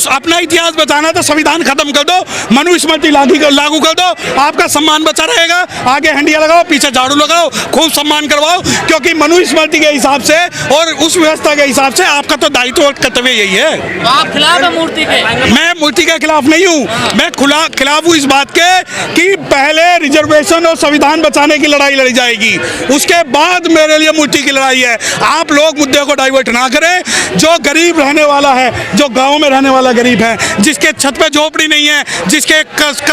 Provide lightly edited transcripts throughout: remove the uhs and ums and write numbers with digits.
अपना इतिहास बचाना तो संविधान खत्म कर दो, मनुस्मृति लागू कर दो, आपका सम्मान बचा रहेगा। आगे हंडिया लगाओ, पीछे झाड़ू लगाओ, खूब सम्मान करवाओ, क्योंकि मनुस्मृति के हिसाब से और उस व्यवस्था के हिसाब से आपका तो दायित्व और कर्तव्य यही है। तो आप खिलाफ है मूर्ति के? मैं मूर्ति के खिलाफ नहीं हूँ, मैं खिलाफ हूँ इस बात के कि पहले रिजर्वेशन और संविधान बचाने की लड़ाई लड़ी जाएगी, उसके बाद मेरे लिए मूर्ति की लड़ाई है। आप लोग मुद्दे को डाइवर्ट ना करें। जो गरीब रहने वाला है, जो गाँव में रहने वाला गरीब है, जिसके छत पे झोपड़ी नहीं है, जिसके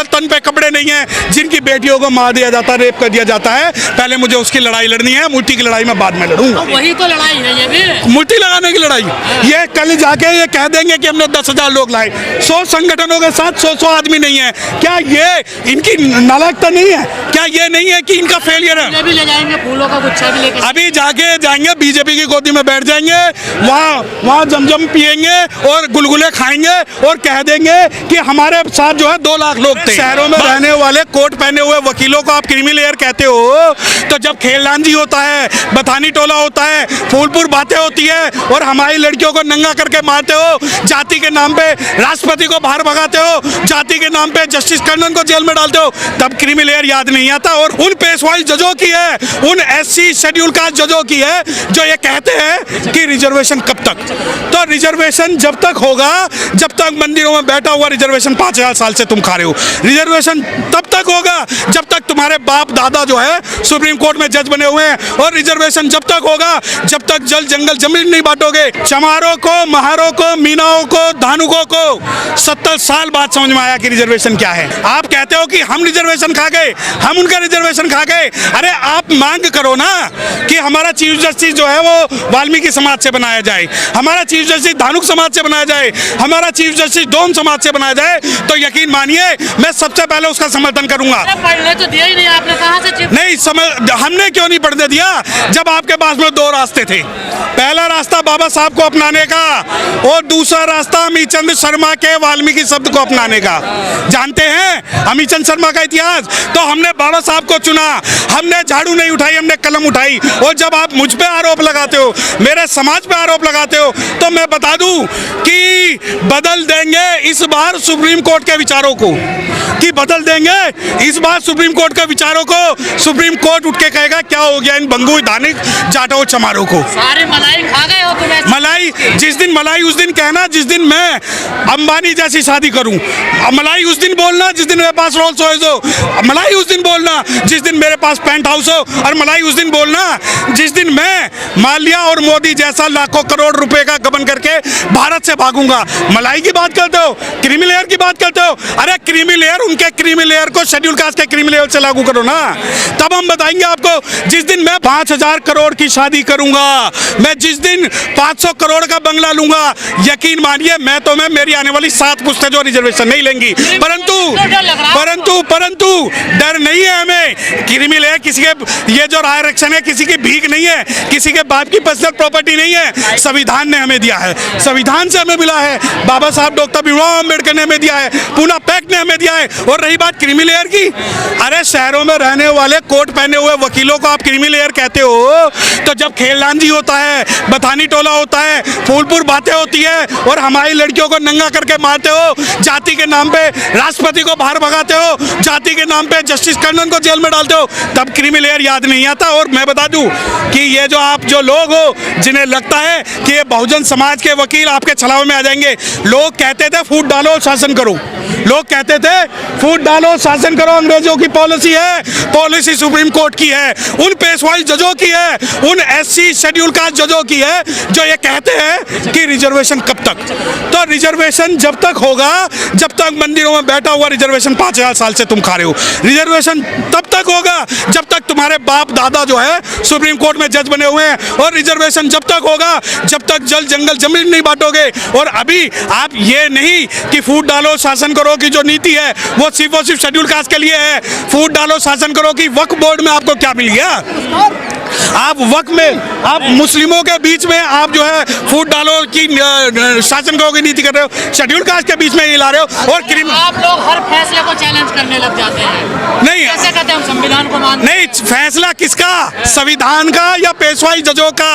तन पे कपड़े नहीं है, जिनकी बेटियों को मार दिया जाता है, रेप कर दिया जाता है, पहले मुझे उसकी लड़ाई लड़नी है। मूर्ति की लड़ाई मैं बाद में लड़ूंगा। वही तो लड़ाई है ये भी, मूर्ति लगाने की लड़ाई। ये कल जाके ये कह देंगे कि हमने 10,000 लोग लाए, 100 संगठनों के साथ 100 आदमी नहीं है। क्या ये इनकी नालायकता नहीं है? क्या ये नहीं है कि इनका फेलियर है? भी ले जाएंगे, फूलों का गुच्छा भी लेके अभी जाके जाएंगे, बीजेपी की गोदी में बैठ जाएंगे, वहाँ जमजम पिएंगे और गुलगुले खाएंगे और कह देंगे कि हमारे साथ जो है 2 लाख लोग थे। शहरों में रहने वाले कोट पहने हुए वकीलों को आप क्रीमी लेयर कहते हो, तो जब खेलदानजी होता है, बथानी टोला होता है, फूलपुर बातें होती है और हमारी लड़कियों को नंगा करके मारते हो, जाति के नाम पे राष्ट्रपति को बाहर भगाते हो, जाति के नाम पे जस्टिस टंडन को जेल में डालते हो, तब क्रीमी लेयर याद नहीं आता। और उन पेशवाई जजों की है, उन SC शेड्यूल कास्ट जजों की है जो ये कहते हैं कि रिजर्वेशन कब तक। तो रिजर्वेशन जब तक होगा जब तक मंदिरों में बैठा हुआ रिजर्वेशन 5000 साल से तुम खा रहे हो। रिजर्वेशन तब तक होगा जब तक तुम्हारे बाप दादा जो है सुप्रीम कोर्ट में जज बने हुए हैं, और रिजर्वेशन जब तक होगा जब तक जल जंगल जमीन नहीं बांटोगे। चमारों को, महारों को, मीनाओं को, धानुकों को 70 साल बाद समझ में आया कि रिजर्वेशन क्या है। आप कहते हो कि हम रिजर्वेशन खा गए, हम उनका रिजर्वेशन खा गए। अरे आप मांग करो ना कि हमारा चीफ जस्टिस जो है वो वाल्मीकि समाज से बनाया जाए, हमारा चीफ जस्टिस धानुक समाज से बनाया जाए, हमारा चीफ जस्टिस डोम समाज से बनाया जाए, तो यकीन मानिए मैं सबसे पहले उसका समर्थन करूंगा। पढ़ने तो दिया ही नहीं आपने, कहाँ से चीफ? नहीं हमने क्यों नहीं पढ़ने दिया जब आपके पास में 2 रास्ते थे। पहला रास्ता बाबा साहब को अपनाने का और दूसरा रास्ता अमीचंद शर्मा के वाल्मीकि शब्द को अपनाने का। जानते हैं अमीचंद शर्मा का इतिहास? तो हमने बाबा साहब को चुना, हमने झाड़ू नहीं उठाई, हमने कलम उठाई। और जब आप मुझ पे आरोप लगाते हो, मेरे समाज पे आरोप लगाते हो, तो मैं बता दूं कि बदल देंगे इस बार सुप्रीम कोर्ट के विचारों को, कि बदल देंगे इस बार सुप्रीम कोर्ट के विचारों को। सुप्रीम कोर्ट उठ के कहेगा क्या हो गया इन बंगू धानिक जाटो चमारों को। सारे मलाई खा गए हो तुम। मलाई जिस दिन मलाई उस दिन कहना जिस दिन मैं अंबानी जैसी शादी करूं। मलाई उस दिन बोलना जिस दिन मेरे पास रोल्स रॉयस हो। मलाई उस दिन बोलना जिस दिन मेरे पास पेंट हाउस हो। और मलाई उस दिन बोलना जिस दिन मैं माल्या और मोदी जैसा लाखों करोड़ रुपए का गबन करके भारत से भागूंगा। मलाई की बात करते हो, क्रीमी लेयर की बात करते हो। अरे क्रीमी लेयर, उनके क्रीमी लेयर को शेड्यूल कास्ट के क्रीमी लेयर से लागू करो ना, तब हम बताएंगे आपको। जिस दिन मैं 5000 करोड़ की शादी करूंगा, मैं जिस दिन 500 करोड़ का बंगला लूंगा, यकीन मानिए मैं मेरी आने वाली 7 पुश्तें जो रिजर्वेशन नहीं लेंगी। परंतु डर नहीं है हमें। क्रीमी लेयर किसी के, ये जो आरक्षण है किसी की भीख नहीं है, किसी के बाप की पर्सनल प्रॉपर्टी नहीं है। संविधान ने हमें दिया है, संविधान से हमें मिला है। बाबा साहब डॉक्टर भीमराव अम्बेडकर ने हमें दिया है, पूना पैक्ट ने हमें दिया है। और रही बात क्रीमी लेयर की, अरे शहरों में रहने वाले कोट पहने हुए वकीलों को आप क्रीमी लेयर कहते हो, तो जब खेलदानजी होता है, बथानी टोला होता है, फूलपुर बातें होती है और हमारी लड़कियों को नंगा करके मारते हो, जाति के नाम पे राष्ट्रपति को बाहर भगाते हो, जाति के नाम पे जस्टिस टंडन को जेल में डालते हो, तब क्रीमी लेयर याद नहीं आता। और मैं बता दूं कि ये जो आप जो लोग हो जिन्हें लगता है कि ये बहुजन समाज के वकील आपके छलावे में आ जाएंगे। लोग कहते थे फूट डालो शासन करो, लोग कहते थे फूट डालो शासन करो, अंग्रेजों की पॉलिसी है, पॉलिसी सुप्रीम कोर्ट की है, उन पेशवाई जजों की है, उन SC शेड्यूल कास्ट जजों की है जो ये कहते हैं कि रिजर्वेशन कब तक। तो रिजर्वेशन जब तक होगा जब तक मंदिरों में बैठा हुआ रिजर्वेशन 5000 साल से तुम खा रहे हो। रिजर्वेशन तब तक होगा जब तक तुम्हारे बाप दादा जो है सुप्रीम कोर्ट में जज बने हुए हैं, और रिजर्वेशन जब तक होगा जब तक जल जंगल जमीन नहीं बांटोगे। और अभी आप ये नहीं कि फूट डालो शासन करो की जो नीति है वो सिर्फ शेड्यूल कास्ट के लिए है। फूट डालो शासन करो की वक्फ बोर्ड में आपको क्या मिल गया? आप वक्त में आप मुस्लिमों के बीच में आप जो है फूट डालो कि शासन कहो की नीति कर रहे हो, शेड्यूल कास्ट के बीच में ये ला रहे हो और आप लोग हर फैसले को चैलेंज करने लग जाते हैं। नहीं कैसे कहते हैं हम संविधान को मानते नहीं, फैसला किसका, संविधान का या पेशवाई जजों का?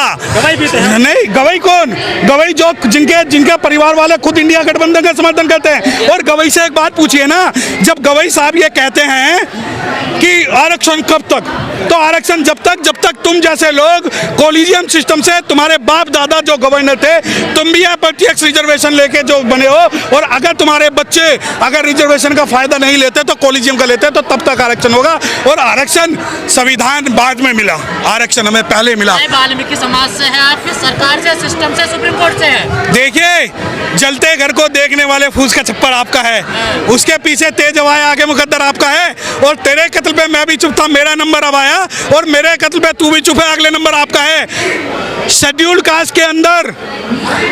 नहीं, गवाही कौन? गवाही जो जिनके परिवार वाले खुद इंडिया गठबंधन का समर्थन करते हैं। और गवाही से एक बात पूछिए ना, जब गवाही साहब ये कहते हैं कि आरक्षण कब तक, तो आरक्षण जब तक तुम जैसे लोग कॉलेजियम सिस्टम से, तुम्हारे बाप दादा जो गवर्नर थे, तुम भी यहाँ प्रत्यक्ष रिजर्वेशन लेके जो बने हो, और अगर तुम्हारे बच्चे अगर रिजर्वेशन का फायदा नहीं लेते तो कॉलेजियम का लेते तो तब तक आरक्षण होगा। और आरक्षण संविधान बाद में मिला, आरक्षण हमें पहले मिला। वाल्मीकि समाज से है, आपकी सरकार से, सिस्टम से, सुप्रीम कोर्ट से है। देखिए, जलते घर को देखने वाले फूस का छप्पर आपका है, उसके पीछे तेज हवाएं आगे मुकद्दर आपका है। और तेरे कत्ल पे मैं भी चुप था, मेरा नंबर अब आया, और मेरे कत्ल पे तू भी चुप है, अगले नंबर आपका है। शेड्यूल कास्ट के अंदर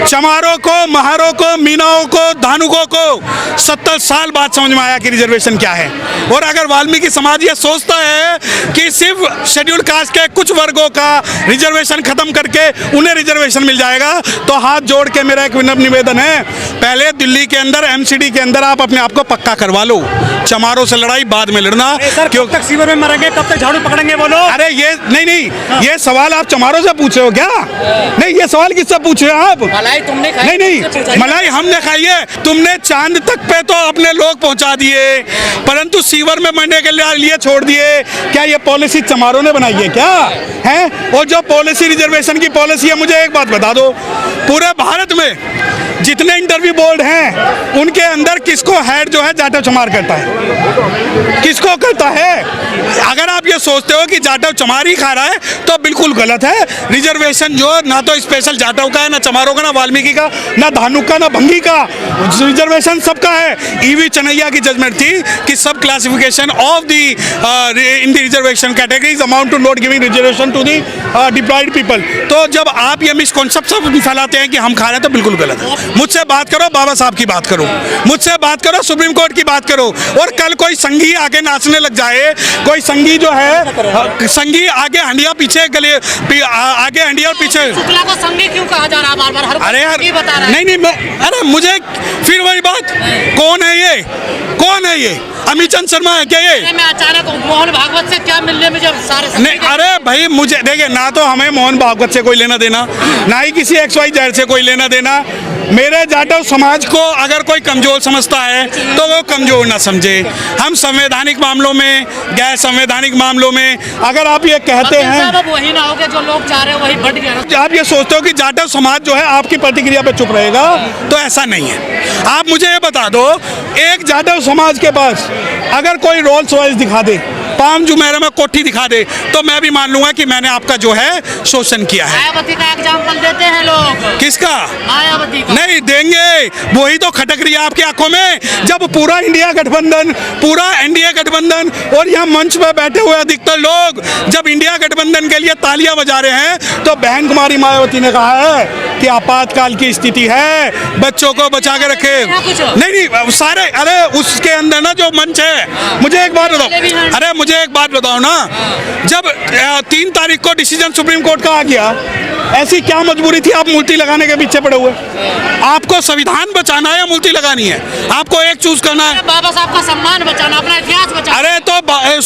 चमारों को, महारों को, मीनाओं को, धानुकों को 70 साल बाद समझ में आया कि रिजर्वेशन क्या है। और अगर वाल्मीकि समाज ये सोचता है कि सिर्फ शेड्यूल कास्ट के कुछ वर्गों का रिजर्वेशन खत्म करके उन्हें रिजर्वेशन मिल जाएगा, तो हाथ जोड़ के मेरा एक विनम्र निवेदन है, पहले दिल्ली के अंदर एमसीडी के अंदर आप अपने आप को पक्का करवा लो। चमारों से लड़ाई बाद में लड़ना। क्यों तक सीवर में मरेंगे, कब तक झाड़ू पकड़ेंगे बोलो? अरे ये नहीं, ये सवाल आप चमारों से पूछ रहे हो क्या? नहीं, ये सवाल किससे पूछ रहे हो आप? मलाई तुमने खाई? नहीं, मलाई हमने खाई है। तुमने चांद तक पे तो अपने लोग पहुंचा दिए, परंतु सीवर में मरने के लिए छोड़ दिए। क्या ये पॉलिसी चमारों ने बनाई है क्या? है? और जो पॉलिसी रिजर्वेशन की पॉलिसी है, मुझे एक बात बता दो, पूरे भारत में जितने इंटरव्यू बोर्ड हैं उनके अंदर किसको हेड जो है जाटव चमार करता है? किसको करता है? अगर आप ये सोचते हो कि जाटव चमार ही खा रहा है तो बिल्कुल गलत है। रिजर्वेशन जो ना तो स्पेशल जाटव का है, ना चमारों का, ना वाल्मीकि का, ना धानुक का, ना भंगी का, रिजर्वेशन सबका है। ईवी चनैया की जजमेंट थी कि sub classification of the in the reservation categories amount to not giving reservation to the deployed people. तो जब आप ये मिसकॉन्सेप्शन फैलाते हैं कि हम खा रहे हैं तो बिल्कुल गलत है। मुझसे बात करो, बाबा साहब की बात करो, मुझसे बात करो, सुप्रीम कोर्ट की बात करो। और कल कोई संघी आके नाचने लग जाए, कोई संघी जो है संघी आगे हंडिया पीछे गले आगे हंडिया पीछे। शुक्ला को संघी क्यों कहा जा रहा है बार-बार? हर अरे यार, बता रहा है। नहीं, अरे मुझे फिर वही बात, कौन है ये? कौन है ये? अमित चंद शर्मा है क्या ये? मैं अचानक मोहन भागवत से क्या मिलने में जब सारे नहीं, अरे भाई मुझे देखिए, ना तो हमें मोहन भागवत से कोई लेना देना, ना ही किसी XYZ से कोई लेना देना। मेरे जाटव समाज को अगर कोई कमजोर समझता है तो वो कमजोर ना समझे। हम संवैधानिक मामलों में, गैर संवैधानिक मामलों में अगर आप ये कहते हैं, अब वही ना हो गया जो लोग चाह रहे हैं वही बढ़ गया। आप ये सोचते हो कि जाटव समाज जो है आपकी प्रतिक्रिया पे चुप रहेगा, तो ऐसा नहीं है। आप मुझे ये बता दो, एक जाटव समाज के पास अगर कोई रोल्स रॉयस दिखा दे, पाम जुमेरा में कोठी दिखा दे, तो मैं भी मान लूंगा कि मैंने आपका जो है शोषण किया है। मायावती का एग्जाम्पल देते हैं लोग। किसका? मायावती का। नहीं देंगे, वही तो खटक रही है आपकी आंखों में। जब पूरा इंडिया गठबंधन, पूरा एनडीए गठबंधन और यहाँ मंच पे बैठे हुए अधिकतर लोग जब इंडिया गठबंधन के लिए तालियां बजा रहे हैं, तो बहन कुमारी मायावती ने कहा है कि आपातकाल की स्थिति है, बच्चों को बचा के रखे। नहीं, सारे, अरे उसके अंदर ना जो मंच है, मुझे एक बात बताओ, अरे मुझे एक बात बताओ ना, जब 3 तारीख को डिसीजन सुप्रीम कोर्ट का आ गया, ऐसी क्या मजबूरी थी आप मूर्ति लगाने के पीछे पड़े हुए? आपको संविधान बचाना है या मूर्ति लगानी है? आपको एक चूज करना है। बाबा साहब का सम्मान बचाना, अपना इतिहास बचाना। अरे तो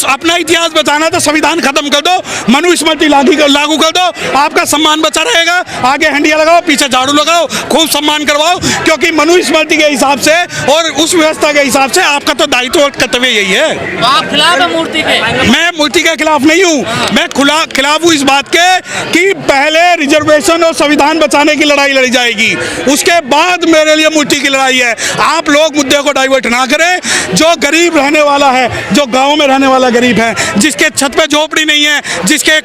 अपना इतिहास बचाना तो संविधान खत्म कर दो, मनुस्मृति लागू कर दो, आपका सम्मान बचा रहेगा। आगे हंडिया लगाओ, पीछे झाड़ू लगाओ, खूब सम्मान करवाओ, क्योंकि मनुस्मृति के हिसाब से और उस व्यवस्था के हिसाब से आपका तो दायित्व और कर्तव्य यही है। तो आप खिलाफ है मूर्ति के? मैं मूर्ति के खिलाफ नहीं हूँ, मैं खिलाफ हूँ इस बात के कि पहले रिजर्वेशन और संविधान बचाने की लड़ाई लड़ी जाएगी, उसके बाद मेरे लिए मूर्ति की लड़ाई है। आप लोग मुद्दे को डाइवर्ट ना करें। जो गरीब रहने वाला है, जो गाँव में रहने वाला गरीब है, जिसके छत पे झोपड़ी नहीं है, जिसके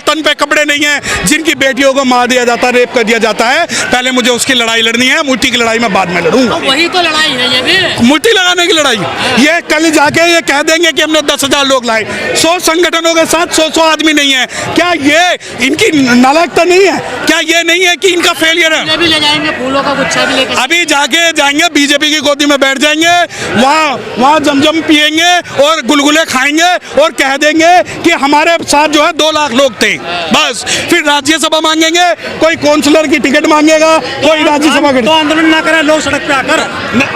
तन पे कपड़े नहीं है, जिनकी बेटियों को मार दिया जाता है, रेप कर दिया जाता है, पहले मुझे उसकी लड़ाई लड़नी है। मूर्ति की लड़ाई मैं बाद में लड़ूंगा। वही तो लड़ाई है ये भी, मूर्ति लगाने की लड़ाई। ये कल जाके ये कह देंगे कि हमने 10,000 लोग लाए। 100 संगठनों के साथ 100 आदमी नहीं है। क्या ये इनकी नालायकता नहीं है? क्या ये नहीं है कि इनका फेलियर है? ये भी ले जाएंगे, फूलों का गुच्छा भी लेके। अभी जाके जाएंगे बीजेपी की गोदी में बैठ जाएंगे, वहाँ जमजम पिएंगे और गुलगुले खाएंगे और कह देंगे कि हमारे साथ जो है 2 लाख लोग थे। बस फिर राज्यसभा मांगेंगे, कोई काउंसलर की टिकट मांगेगा, कोई राज्यसभा तो आंदोलन ना करें लोग सड़क पे आकर।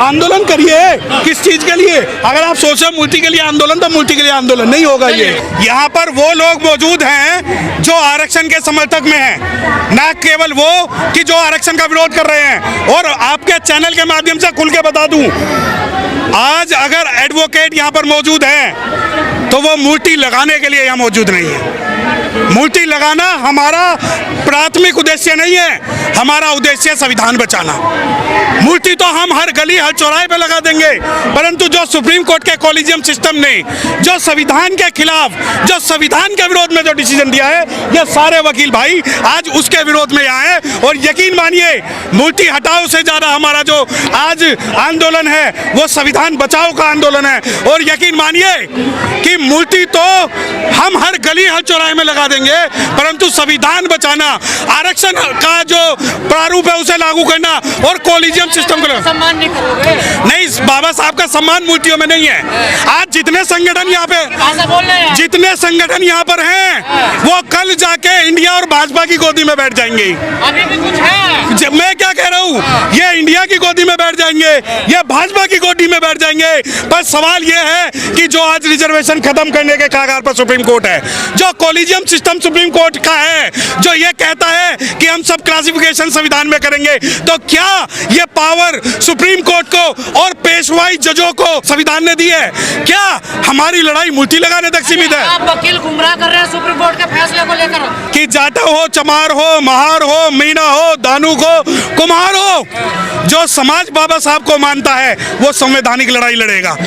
आंदोलन करिए। किस चीज के लिए? अगर आप सोचे मूर्ति के लिए आंदोलन, तो मूर्ति के लिए आंदोलन नहीं होगा। ये यहाँ पर वो लोग मौजूद हैं जो आरक्षण के समर्थक में हैं, ना केवल वो कि जो आरक्षण का विरोध कर रहे हैं। और आपके चैनल के माध्यम से खुल के बता दूं, आज अगर एडवोकेट यहाँ पर मौजूद हैं तो वो मूर्ति लगाने के लिए यहाँ मौजूद नहीं है। मूर्ति लगाना हमारा प्राथमिक उद्देश्य नहीं है, हमारा उद्देश्य संविधान बचाना। मूर्ति तो हम हर गली हर चौराहे पे लगा देंगे, परंतु जो सुप्रीम कोर्ट के कॉलेजियम सिस्टम ने जो संविधान के खिलाफ, जो संविधान के विरोध में जो डिसीजन दिया है, ये सारे वकील भाई आज उसके विरोध में आए। और यकीन मानिए, मूर्ति हटाओ से ज्यादा हमारा जो आज आंदोलन है वो संविधान बचाओ का आंदोलन है। और यकीन मानिए कि मूर्ति तो हम हर गली हर चौराहे में लगा देंगे, परंतु संविधान बचाना, आरक्षण का जो प्रारूप है उसे लागू करना और कॉलेजियम सिस्टम को सम्मान नहीं करोगे? नहीं, बाबा साहब का सम्मान मूर्तियों में नहीं है। आज जितने संगठन यहाँ पे, भाषा बोल रहे हैं, जितने संगठन यहाँ पर हैं, वो कल जाके इंडिया और भाजपा की गोदी में बैठ जाएंगे। अभी भी कुछ है। मैं क्या कह रहा हूँ, ये इंडिया की गोदी में बैठ जाएंगे, ये भाजपा की गोदी में बैठ जाएंगे। पर सवाल ये है कि जो आज रिजर्वेशन खत्म करने के कागार पर सुप्रीम कोर्ट है, जो कॉलेजियम सिस्टम सुप्रीम कोर्ट का है, जो ये कहता है कि हम सब क्लासिफिकेशन संविधान में करेंगे, तो क्या ये पावर सुप्रीम कोर्ट को और पेशवाई जजों को संविधान ने दी है? क्या हमारी लड़ाई मूर्ति लगाने तक सीमित है? आप वकील गुमराह कर रहे हैं सुप्रीम कोर्ट के फैसले को लेकर कि जाटा हो, चमार हो, महार हो, मीणा हो, दानू हो, कुम्हार हो, जो समाज बाबा साहब को मानता है वो संवैधानिक लड़ाई लड़ेगा।